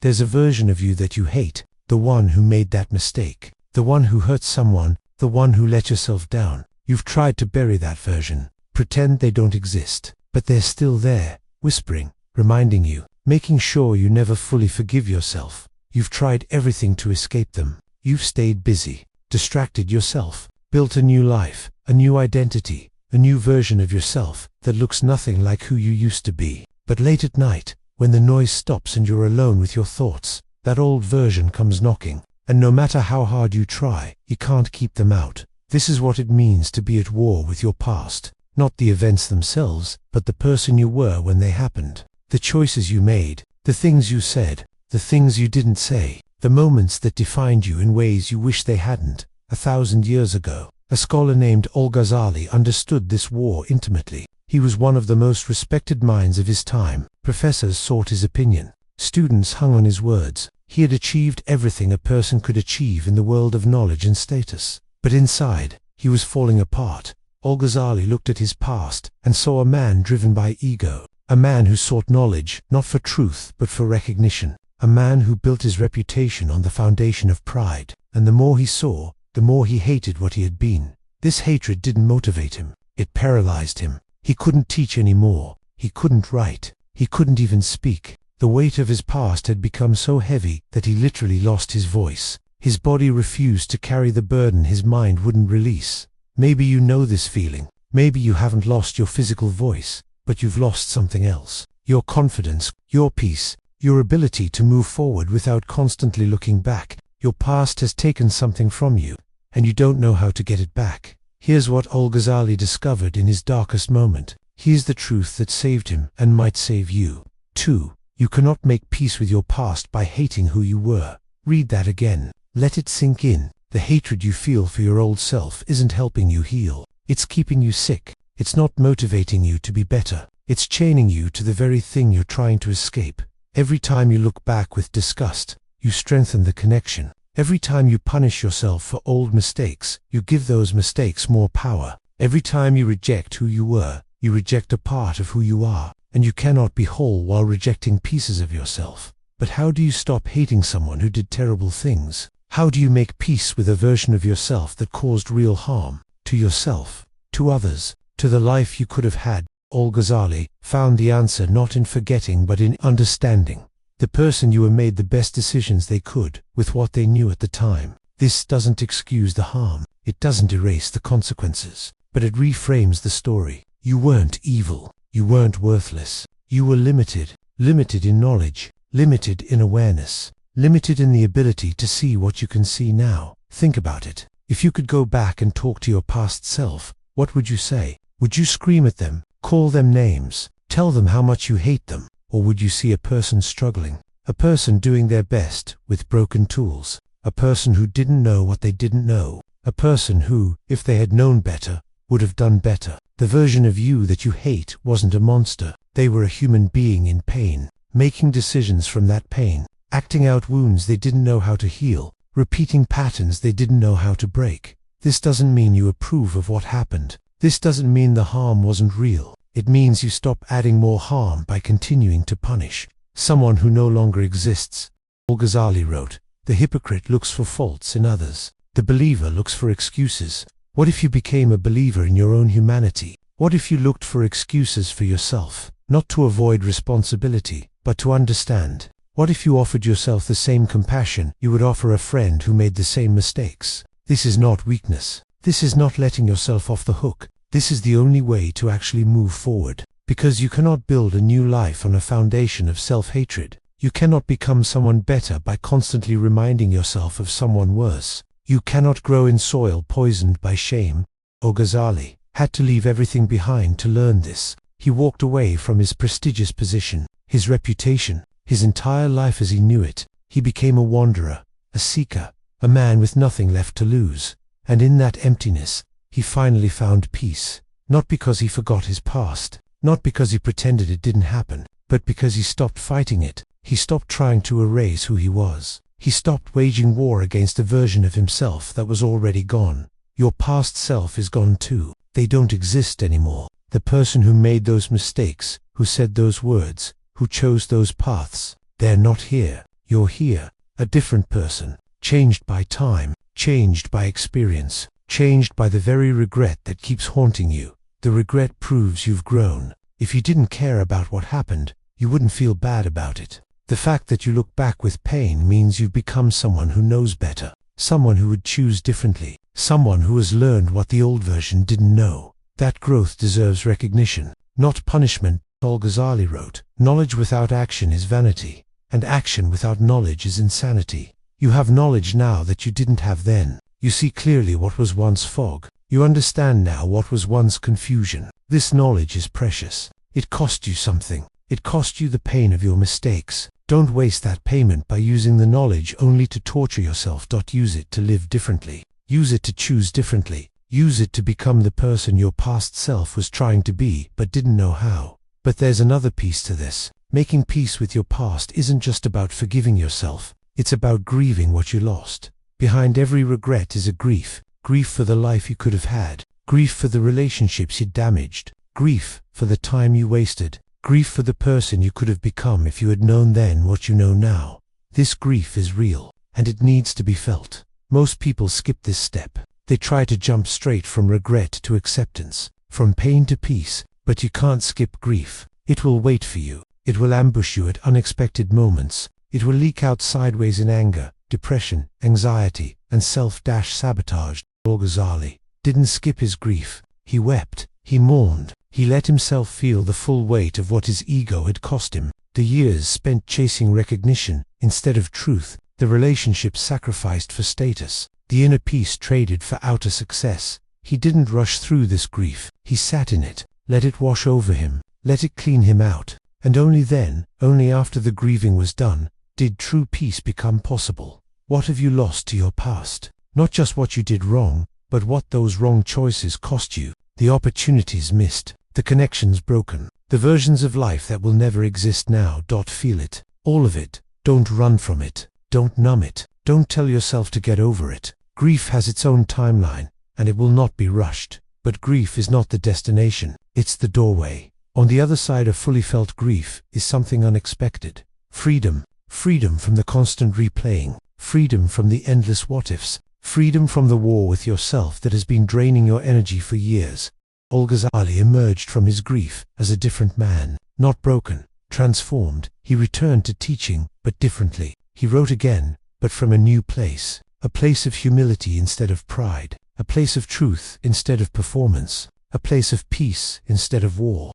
There's a version of you that you hate, the one who made that mistake, the one who hurt someone, the one who let yourself down. You've tried to bury that version, pretend they don't exist, but they're still there, whispering, reminding you, making sure you never fully forgive yourself. You've tried everything to escape them. You've stayed busy, distracted yourself, built a new life, a new identity, a new version of yourself that looks nothing like who you used to be. But late at night, when the noise stops and you're alone with your thoughts, that old version comes knocking, and no matter how hard you try, you can't keep them out. This is what it means to be at war with your past. Not the events themselves, but the person you were when they happened. The choices you made, the things you said, the things you didn't say, the moments that defined you in ways you wish they hadn't. 1,000 years ago, a scholar named Al-Ghazali understood this war intimately. He was one of the most respected minds of his time. Professors sought his opinion. Students hung on his words. He had achieved everything a person could achieve in the world of knowledge and status. But inside, he was falling apart. Al-Ghazali looked at his past and saw a man driven by ego, a man who sought knowledge not for truth but for recognition, a man who built his reputation on the foundation of pride. And the more he saw, the more he hated what he had been. This hatred didn't motivate him, it paralyzed him. He couldn't teach anymore, he couldn't write, he couldn't even speak. The weight of his past had become so heavy that he literally lost his voice. His body refused to carry the burden his mind wouldn't release. Maybe you know this feeling. Maybe you haven't lost your physical voice, but you've lost something else. Your confidence, your peace, your ability to move forward without constantly looking back. Your past has taken something from you, and you don't know how to get it back. Here's what Al-Ghazali discovered in his darkest moment. Here's the truth that saved him and might save you. 2. You cannot make peace with your past by hating who you were. Read that again. Let it sink in. The hatred you feel for your old self isn't helping you heal. It's keeping you sick. It's not motivating you to be better. It's chaining you to the very thing you're trying to escape. Every time you look back with disgust, you strengthen the connection. Every time you punish yourself for old mistakes, you give those mistakes more power. Every time you reject who you were, you reject a part of who you are, and you cannot be whole while rejecting pieces of yourself. But how do you stop hating someone who did terrible things? How do you make peace with a version of yourself that caused real harm to yourself, to others, to the life you could have had? Al-Ghazali found the answer not in forgetting but in understanding. The person you were made the best decisions they could with what they knew at the time. This doesn't excuse the harm, it doesn't erase the consequences, but it reframes the story. You weren't evil, you weren't worthless, you were limited, limited in knowledge, limited in awareness, limited in the ability to see what you can see now. Think about it. If you could go back and talk to your past self, what would you say? Would you scream at them, call them names, tell them how much you hate them? Or would you see a person struggling, a person doing their best with broken tools, a person who didn't know what they didn't know, a person who, if they had known better, would have done better? The version of you that you hate wasn't a monster. They were a human being in pain, making decisions from that pain, acting out wounds they didn't know how to heal, repeating patterns they didn't know how to break. This doesn't mean you approve of what happened. This doesn't mean the harm wasn't real. It means you stop adding more harm by continuing to punish someone who no longer exists. Al-Ghazali wrote, "The hypocrite looks for faults in others. The believer looks for excuses." What if you became a believer in your own humanity? What if you looked for excuses for yourself, not to avoid responsibility, but to understand? What if you offered yourself the same compassion you would offer a friend who made the same mistakes? This is not weakness. This is not letting yourself off the hook. This is the only way to actually move forward. Because you cannot build a new life on a foundation of self-hatred. You cannot become someone better by constantly reminding yourself of someone worse. You cannot grow in soil poisoned by shame. Al-Ghazali had to leave everything behind to learn this. He walked away from his prestigious position, his reputation, his entire life as he knew it. He became a wanderer, a seeker, a man with nothing left to lose. And in that emptiness, he finally found peace. Not because he forgot his past, not because he pretended it didn't happen, but because he stopped fighting it. He stopped trying to erase who he was. He stopped waging war against a version of himself that was already gone. Your past self is gone too. They don't exist anymore. The person who made those mistakes, who said those words, who chose those paths, they're not here. You're here, a different person, changed by time, changed by experience, changed by the very regret that keeps haunting you. The regret proves you've grown. If you didn't care about what happened, you wouldn't feel bad about it. The fact that you look back with pain means you've become someone who knows better, someone who would choose differently, someone who has learned what the old version didn't know. That growth deserves recognition, not punishment. Al-Ghazali wrote, "Knowledge without action is vanity, and action without knowledge is insanity." You have knowledge now that you didn't have then. You see clearly what was once fog. You understand now what was once confusion. This knowledge is precious. It cost you something. It cost you the pain of your mistakes. Don't waste that payment by using the knowledge only to torture yourself. Use it to live differently. Use it to choose differently. Use it to become the person your past self was trying to be but didn't know how. But there's another piece to this. Making peace with your past isn't just about forgiving yourself. It's about grieving what you lost. Behind every regret is a grief. Grief for the life you could have had. Grief for the relationships you damaged. Grief for the time you wasted. Grief for the person you could have become if you had known then what you know now. This grief is real, and it needs to be felt. Most people skip this step. They try to jump straight from regret to acceptance, from pain to peace. But you can't skip grief. It will wait for you. It will ambush you at unexpected moments. It will leak out sideways in anger, depression, anxiety, and self-sabotage. Al-Ghazali didn't skip his grief. He wept. He mourned. He let himself feel the full weight of what his ego had cost him. The years spent chasing recognition instead of truth. The relationships sacrificed for status. The inner peace traded for outer success. He didn't rush through this grief. He sat in it. Let it wash over him, let it clean him out, and only then, only after the grieving was done, did true peace become possible. What have you lost to your past? Not just what you did wrong, but what those wrong choices cost you, the opportunities missed, the connections broken, the versions of life that will never exist now. Feel it, all of it. Don't run from it, don't numb it, don't tell yourself to get over it. Grief has its own timeline, and it will not be rushed. But grief is not the destination, it's the doorway. On the other side of fully felt grief is something unexpected. Freedom. Freedom from the constant replaying. Freedom from the endless what-ifs. Freedom from the war with yourself that has been draining your energy for years. Al-Ghazali emerged from his grief as a different man. Not broken, transformed. He returned to teaching, but differently. He wrote again, but from a new place. A place of humility instead of pride. A place of truth instead of performance, a place of peace instead of war.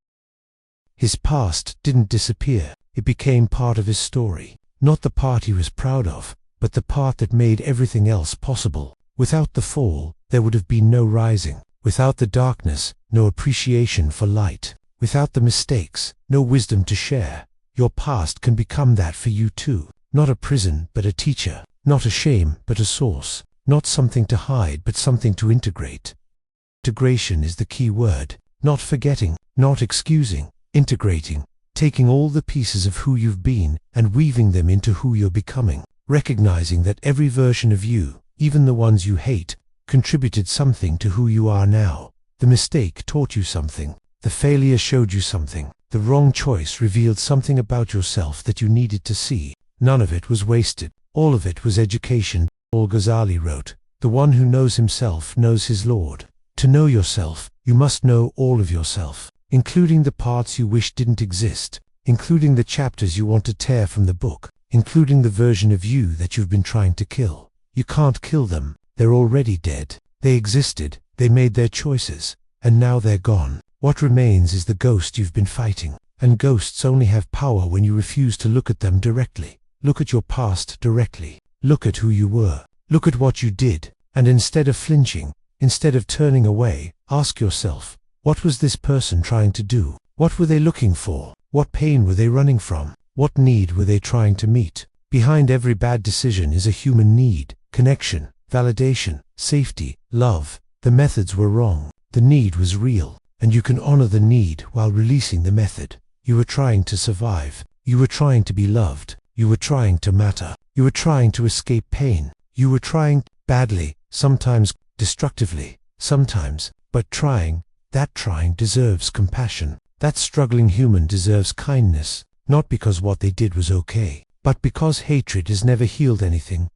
His past didn't disappear, it became part of his story, not the part he was proud of, but the part that made everything else possible. Without the fall, there would have been no rising. Without the darkness, no appreciation for light. Without the mistakes, no wisdom to share. Your past can become that for you too, not a prison but a teacher, not a shame but a source. Not something to hide, but something to integrate. Integration is the key word. Not forgetting, not excusing, integrating. Taking all the pieces of who you've been and weaving them into who you're becoming. Recognizing that every version of you, even the ones you hate, contributed something to who you are now. The mistake taught you something. The failure showed you something. The wrong choice revealed something about yourself that you needed to see. None of it was wasted. All of it was education. Al-Ghazali wrote, "The one who knows himself knows his Lord." To know yourself, you must know all of yourself, including the parts you wish didn't exist, including the chapters you want to tear from the book, including the version of you that you've been trying to kill. You can't kill them, they're already dead. They existed, they made their choices, and now they're gone. What remains is the ghost you've been fighting, and ghosts only have power when you refuse to look at them directly. Look at your past directly. Look at who you were. Look at what you did, and instead of flinching, instead of turning away, ask yourself, what was this person trying to do? What were they looking for? What pain were they running from? What need were they trying to meet? Behind every bad decision is a human need, connection, validation, safety, love. The methods were wrong. The need was real, and you can honor the need while releasing the method. You were trying to survive. You were trying to be loved. You were trying to matter. You were trying to escape pain. You were trying badly, sometimes destructively, sometimes, but trying. That trying deserves compassion. That struggling human deserves kindness, not because what they did was okay, But because hatred has never healed anything,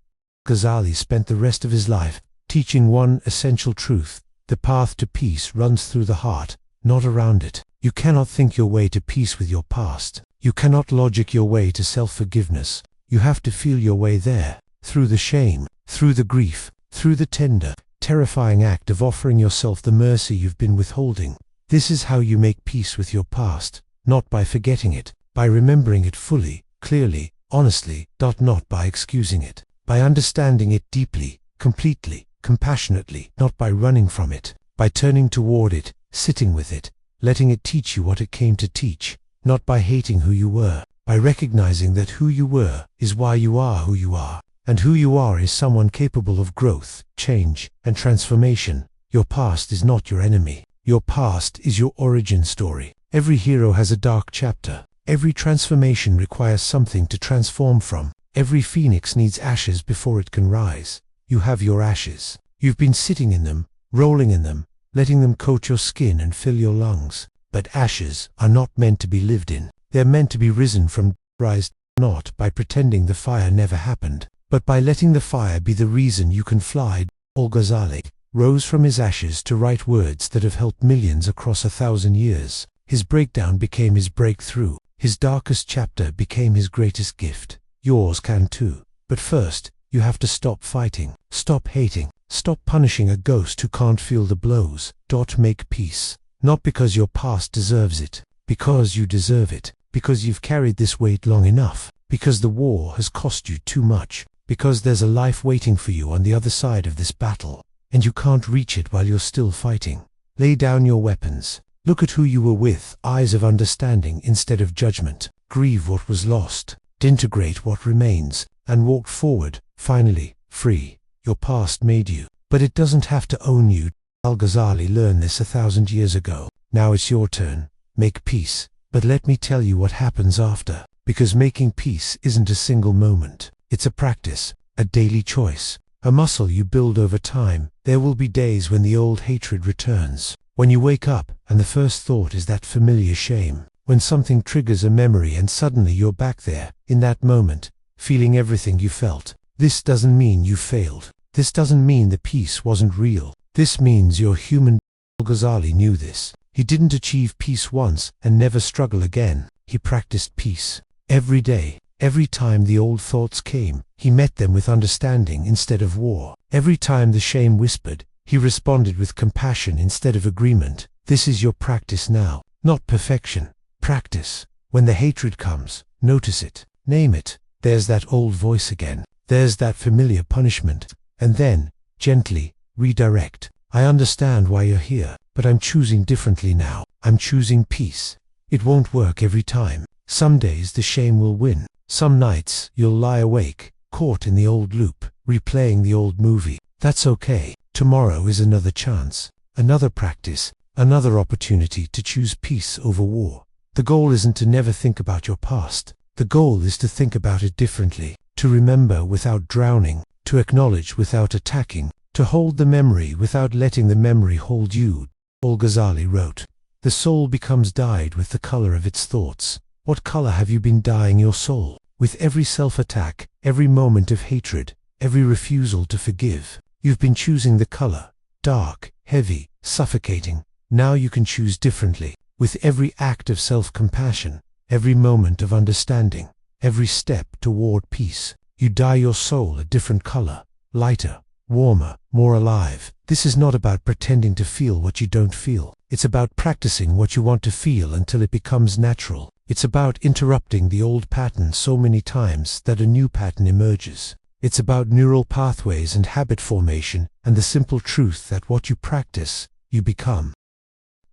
Ghazali spent the rest of his life teaching one essential truth: the path to peace runs through the heart, not around it. You cannot think your way to peace with your past. You cannot logic your way to self-forgiveness. You have to feel your way there, through the shame, through the grief, through the tender, terrifying act of offering yourself the mercy you've been withholding. This is how you make peace with your past, not by forgetting it, by remembering it fully, clearly, honestly, not by excusing it, by understanding it deeply, completely, compassionately, not by running from it, by turning toward it, sitting with it, letting it teach you what it came to teach, not by hating who you were, by recognizing that who you were is why you are who you are, and who you are is someone capable of growth, change, and transformation. Your past is not your enemy. Your past is your origin story. Every hero has a dark chapter. Every transformation requires something to transform from. Every phoenix needs ashes before it can rise. You have your ashes. You've been sitting in them, rolling in them, letting them coat your skin and fill your lungs. But ashes are not meant to be lived in. They're meant to be risen from. Rise not by pretending the fire never happened, but by letting the fire be the reason you can fly. Al-Ghazali rose from his ashes to write words that have helped millions across 1,000 years. His breakdown became his breakthrough. His darkest chapter became his greatest gift. Yours can too. But first, you have to stop fighting, stop hating, stop punishing a ghost who can't feel the blows. Make peace. Not because your past deserves it, because you deserve it, because you've carried this weight long enough, because the war has cost you too much, because there's a life waiting for you on the other side of this battle, and you can't reach it while you're still fighting. Lay down your weapons. Look at who you were with, eyes of understanding instead of judgment. Grieve what was lost, integrate what remains, and walk forward, finally, free. Your past made you, but it doesn't have to own you. Al-Ghazali learned this 1,000 years ago. Now it's your turn. Make peace. But let me tell you what happens after, because making peace isn't a single moment. It's a practice, a daily choice, a muscle you build over time. There will be days when the old hatred returns, when you wake up and the first thought is that familiar shame, when something triggers a memory and suddenly you're back there, in that moment, feeling everything you felt. This doesn't mean you failed. This doesn't mean the peace wasn't real. This means you're human. Al-Ghazali knew this. He didn't achieve peace once and never struggle again. He practiced peace. Every day, every time the old thoughts came, he met them with understanding instead of war. Every time the shame whispered, he responded with compassion instead of agreement. This is your practice now, not perfection. Practice. When the hatred comes, notice it, name it. There's that old voice again. There's that familiar punishment. And then, gently, redirect. I understand why you're here, but I'm choosing differently now. I'm choosing peace. It won't work every time. Some days the shame will win. Some nights you'll lie awake, caught in the old loop, replaying the old movie. That's okay. Tomorrow is another chance, another practice, another opportunity to choose peace over war. The goal isn't to never think about your past. The goal is to think about it differently, to remember without drowning, to acknowledge without attacking, to hold the memory without letting the memory hold you. Al-Ghazali wrote, "The soul becomes dyed with the color of its thoughts." What color have you been dyeing your soul? With every self-attack, every moment of hatred, every refusal to forgive, you've been choosing the color, dark, heavy, suffocating. Now you can choose differently. With every act of self-compassion, every moment of understanding, every step toward peace, you dye your soul a different color, lighter, warmer, more alive. This is not about pretending to feel what you don't feel. It's about practicing what you want to feel until it becomes natural. It's about interrupting the old pattern so many times that a new pattern emerges. It's about neural pathways and habit formation and the simple truth that what you practice, you become.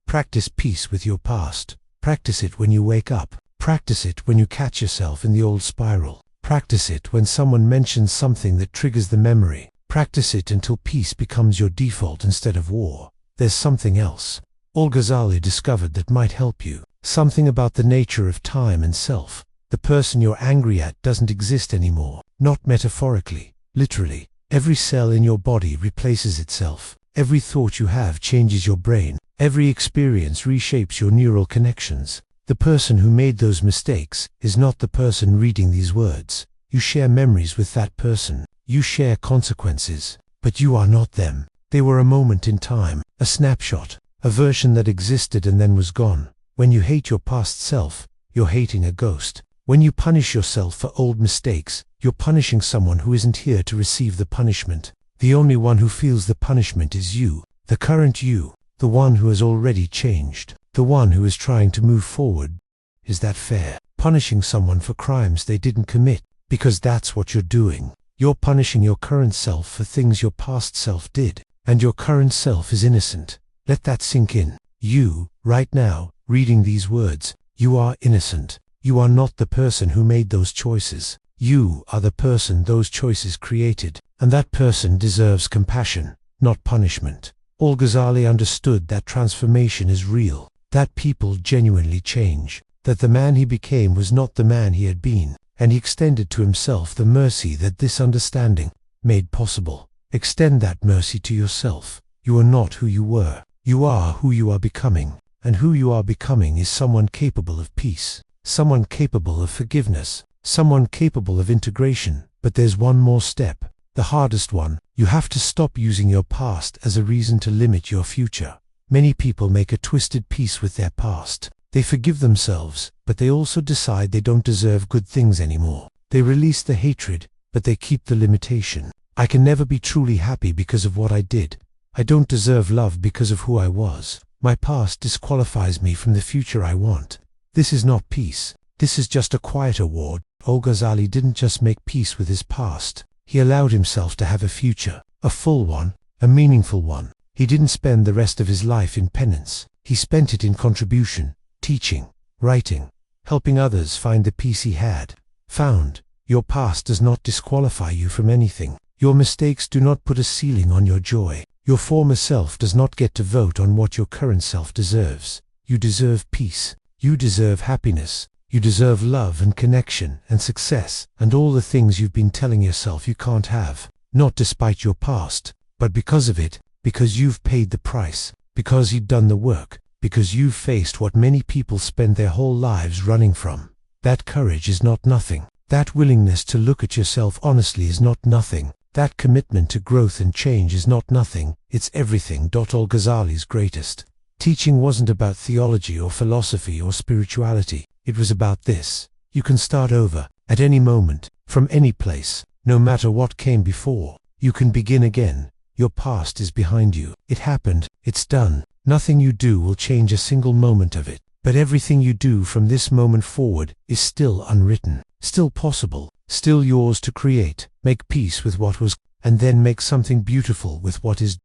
Practice peace with your past. Practice it when you wake up. Practice it when you catch yourself in the old spiral. Practice it when someone mentions something that triggers the memory. Practice it until peace becomes your default instead of war. There's something else Al-Ghazali discovered that might help you. Something about the nature of time and self. The person you're angry at doesn't exist anymore. Not metaphorically, literally. Every cell in your body replaces itself. Every thought you have changes your brain. Every experience reshapes your neural connections. The person who made those mistakes is not the person reading these words. You share memories with that person. You share consequences. But you are not them. They were a moment in time, a snapshot, a version that existed and then was gone. When you hate your past self, you're hating a ghost. When you punish yourself for old mistakes, you're punishing someone who isn't here to receive the punishment. The only one who feels the punishment is you, the current you, the one who has already changed, the one who is trying to move forward. Is that fair? Punishing someone for crimes they didn't commit, because that's what you're doing. You're punishing your current self for things your past self did, and your current self is innocent. Let that sink in. You, right now, reading these words, you are innocent. You are not the person who made those choices. You are the person those choices created, and that person deserves compassion, not punishment. Al-Ghazali understood that transformation is real, that people genuinely change, that the man he became was not the man he had been, and he extended to himself the mercy that this understanding made possible. Extend that mercy to yourself. You are not who you were. You are who you are becoming, and who you are becoming is someone capable of peace, someone capable of forgiveness, someone capable of integration. But there's one more step, the hardest one. You have to stop using your past as a reason to limit your future. Many people make a twisted peace with their past. They forgive themselves, but they also decide they don't deserve good things anymore. They release the hatred, but they keep the limitation. I can never be truly happy because of what I did. I don't deserve love because of who I was. My past disqualifies me from the future I want. This is not peace. This is just a quieter war. Al-Ghazali didn't just make peace with his past. He allowed himself to have a future, a full one, a meaningful one. He didn't spend the rest of his life in penance. He spent it in contribution, teaching, writing, helping others find the peace he had found. Your past does not disqualify you from anything. Your mistakes do not put a ceiling on your joy. Your former self does not get to vote on what your current self deserves. You deserve peace. You deserve happiness. You deserve love and connection and success and all the things you've been telling yourself you can't have, not despite your past, but because of it, because you've paid the price, because you've done the work, because you've faced what many people spend their whole lives running from. That courage is not nothing. That willingness to look at yourself honestly is not nothing. That commitment to growth and change is not nothing. It's everything. Al-Ghazali's greatest teaching wasn't about theology or philosophy or spirituality. It was about this. You can start over, at any moment, from any place, no matter what came before. You can begin again. Your past is behind you. It happened. It's done. Nothing you do will change a single moment of it. But everything you do from this moment forward is still unwritten, still possible, still yours to create. Make peace with what was, and then make something beautiful with what is.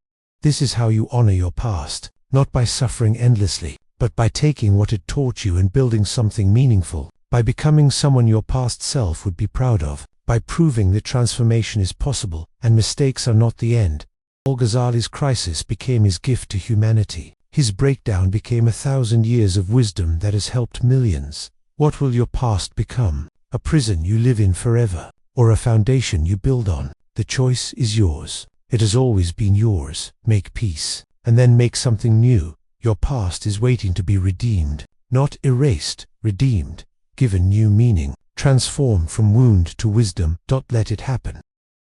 This is how you honor your past, not by suffering endlessly, but by taking what it taught you and building something meaningful, by becoming someone your past self would be proud of, by proving that transformation is possible and mistakes are not the end. Al-Ghazali's crisis became his gift to humanity. His breakdown became 1,000 years of wisdom that has helped millions. What will your past become? A prison you live in forever, or a foundation you build on? The choice is yours. It has always been yours. Make peace, and then make something new. Your past is waiting to be redeemed, not erased, redeemed, given new meaning, transformed from wound to wisdom. Let it happen.